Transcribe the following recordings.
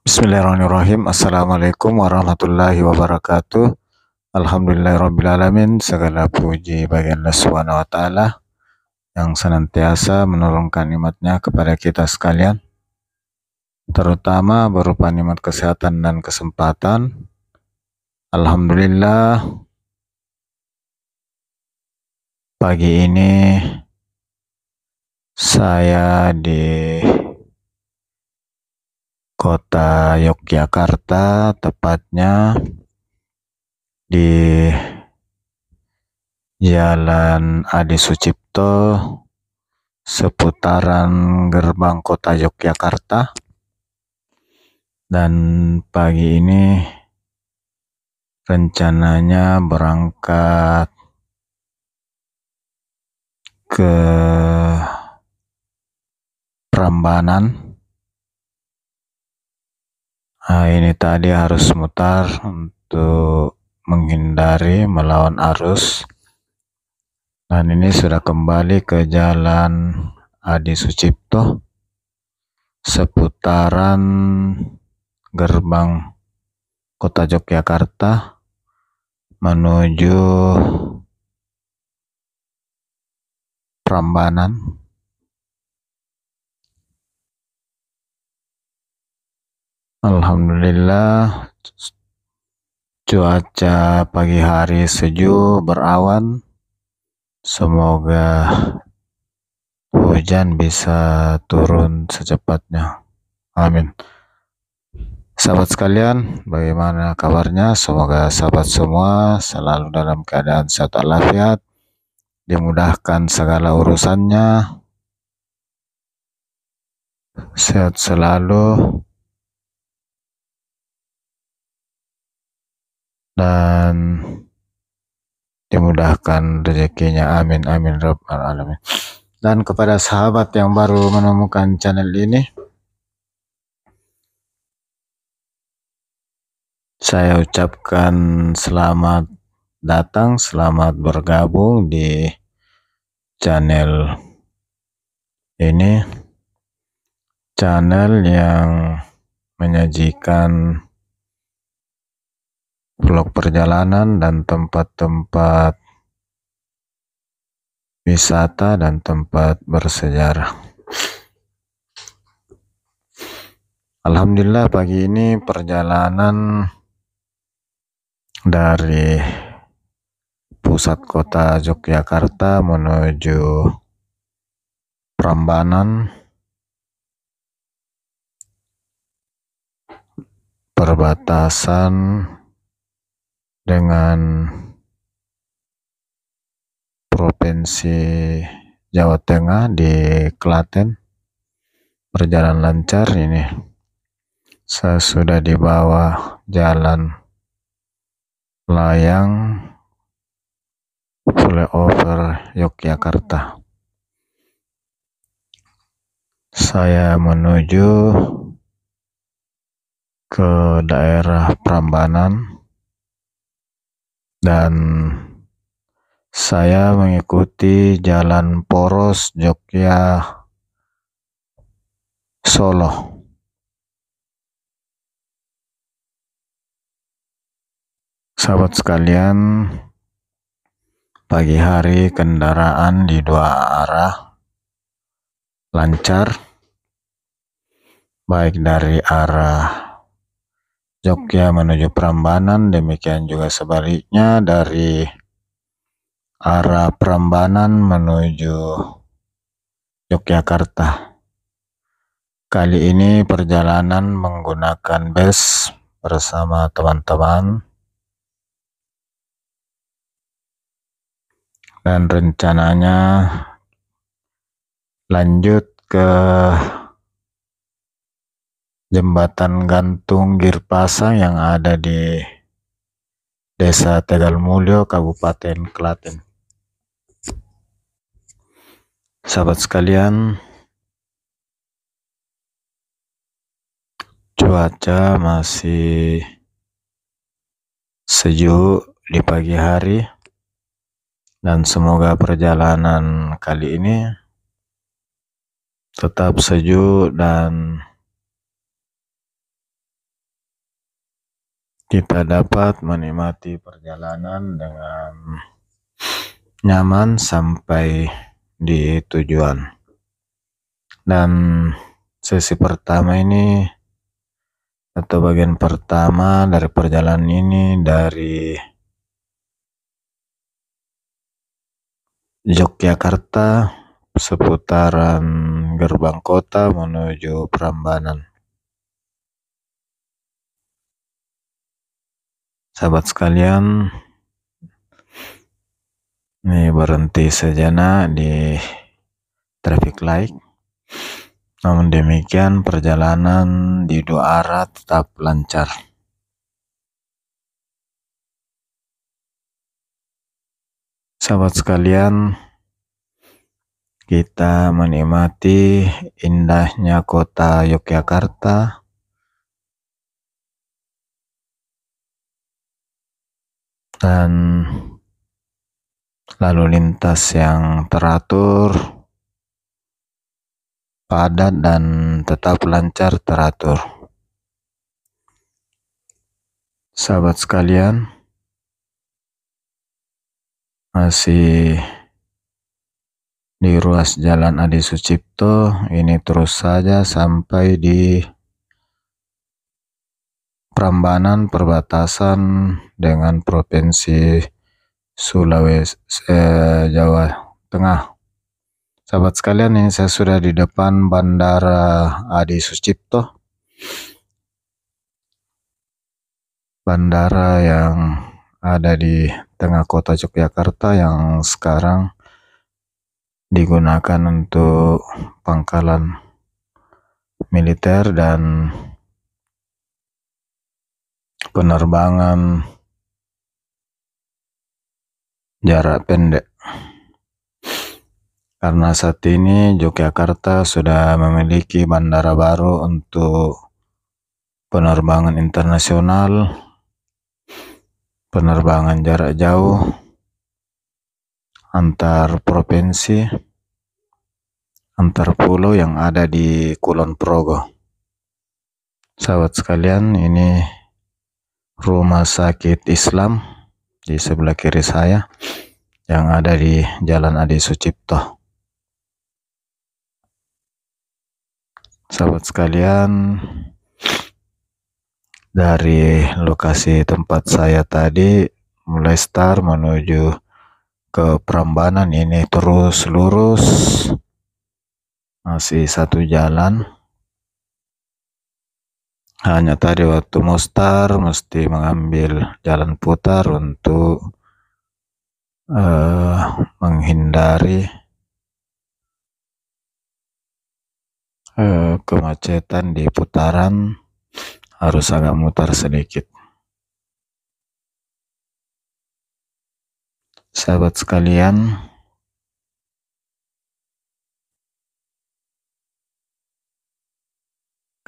Bismillahirrahmanirrahim. Assalamualaikum warahmatullahi wabarakatuh. Alhamdulillahirrabbilalamin. Segala puji bagi Allah Subhanahu wa Ta'ala yang senantiasa menurunkan nikmat-Nya kepada kita sekalian, terutama berupa nikmat kesehatan dan kesempatan. Alhamdulillah, pagi ini saya di kota Yogyakarta, tepatnya di Jalan Adi Sucipto, seputaran gerbang kota Yogyakarta. Dan pagi ini rencananya berangkat ke Prambanan. Ini tadi harus mutar untuk menghindari melawan arus. Dan ini sudah kembali ke Jalan Adi Sucipto, seputaran gerbang kota Yogyakarta menuju Prambanan. Alhamdulillah, cuaca pagi hari sejuk berawan. Semoga hujan bisa turun secepatnya. Amin. Sahabat sekalian, bagaimana kabarnya? Semoga sahabat semua selalu dalam keadaan sehat walafiat, dimudahkan segala urusannya, sehat selalu, dan dimudahkan rezekinya. Amin amin rabbal alamin. Dan kepada sahabat yang baru menemukan channel ini, saya ucapkan selamat datang, selamat bergabung di channel ini, channel yang menyajikan vlog perjalanan dan tempat-tempat wisata dan tempat bersejarah. Alhamdulillah, pagi ini perjalanan dari pusat kota Yogyakarta menuju Prambanan, perbatasan dengan Provinsi Jawa Tengah di Klaten. Berjalan lancar ini. Saya sudah di bawah jalan layang flyover Yogyakarta. Saya menuju ke daerah Prambanan dan saya mengikuti jalan poros Jogja Solo. Sahabat sekalian, pagi hari kendaraan di dua arah lancar, baik dari arah Jogja menuju Prambanan, demikian juga sebaliknya dari arah Prambanan menuju Yogyakarta. Kali ini perjalanan menggunakan bus bersama teman-teman, dan rencananya lanjut ke Jembatan Gantung Girpasang yang ada di Desa Tegalmulyo, Kabupaten Klaten. Sahabat sekalian, cuaca masih sejuk di pagi hari, dan semoga perjalanan kali ini tetap sejuk dan kita dapat menikmati perjalanan dengan nyaman sampai di tujuan. Dan sesi pertama ini atau bagian pertama dari perjalanan ini dari Yogyakarta seputaran gerbang kota menuju Prambanan. Sahabat sekalian, ini berhenti sejenak di traffic light. Namun demikian perjalanan di dua arah tetap lancar. Sahabat sekalian, kita menikmati indahnya kota Yogyakarta dan lalu lintas yang teratur, padat dan tetap lancar teratur. Sahabat sekalian, masih di ruas Jalan Adi Sucipto, ini terus saja sampai di Prambanan perbatasan dengan Provinsi Sulawesi Jawa Tengah. Sahabat sekalian, ini saya sudah di depan Bandara Adi Sucipto. Bandara yang ada di tengah kota Yogyakarta yang sekarang digunakan untuk pangkalan militer dan penerbangan jarak pendek. Karena saat ini Yogyakarta sudah memiliki bandara baru untuk penerbangan internasional, penerbangan jarak jauh, antar provinsi, antar pulau yang ada di Kulon Progo. Sahabat sekalian, ini Rumah Sakit Islam di sebelah kiri saya yang ada di Jalan Adi Sucipto. Sahabat sekalian, dari lokasi tempat saya tadi mulai start menuju ke Prambanan ini terus lurus, masih satu jalan. Hanya tadi waktu mau start mesti mengambil jalan putar untuk menghindari kemacetan di putaran, harus agak mutar sedikit. Sahabat sekalian,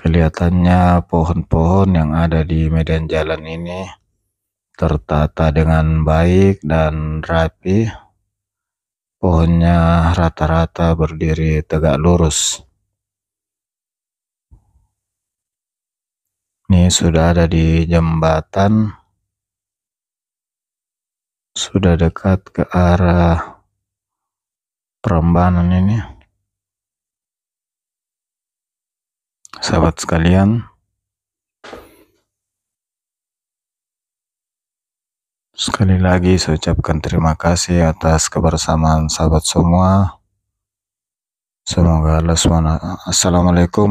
kelihatannya pohon-pohon yang ada di medan jalan ini tertata dengan baik dan rapi. Pohonnya rata-rata berdiri tegak lurus. Ini sudah ada di jembatan, sudah dekat ke arah Prambanan ini. Sahabat sekalian, sekali lagi saya ucapkan terima kasih atas kebersamaan sahabat semua. Semoga Allah SWT. Assalamualaikum.